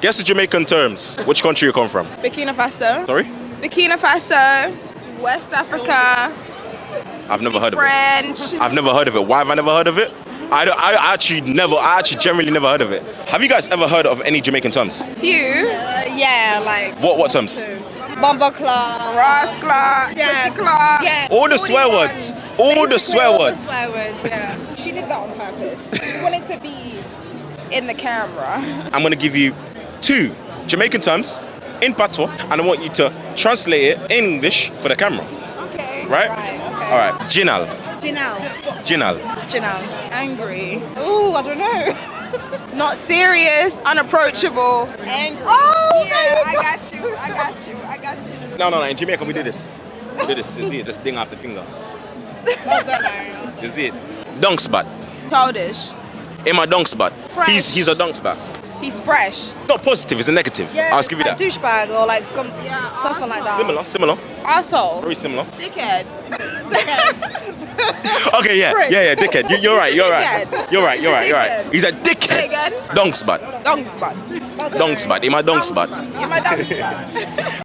Guess the Jamaican terms. Which country you come from? Burkina Faso. Sorry? Burkina Faso. West Africa. I've never heard of it. French. I've never heard of it. Why have I never heard of it? I actually generally never heard of it. Have you guys ever heard of any Jamaican terms? Few. Yeah, like What terms? Bumble Club. Rascla. Yeah. Club. Yeah. All the swear words. All the swear words. Swear words, yeah. She did that on purpose. She wanted to be in the camera. I'm gonna give you 2 Jamaican terms in patois, and I want you to translate it in English for the camera. Okay. Right? Okay. All right. Ginal. Janelle. Angry. Ooh, I don't know. Not serious. Unapproachable. Angry. Oh, yeah, I got you. No. In Jamaica we do this. We do this. You see it? Just ding off the finger. I don't know. You see it? Dunk spot. Childish. In my dunk spot. Fresh. He's a dunk spot. He's fresh. Not positive, it's a negative. Yeah, I'll give you like that. douchebag or like Yeah, something like that. Similar. Asshole. Very similar. Dickhead. Okay, yeah, dickhead. You're right. Dickhead. You're right. Dickhead. He's a Say dickhead. again. Dunk spot. Dong spot. Dunk spot. In my dunk spot. In my dong spot.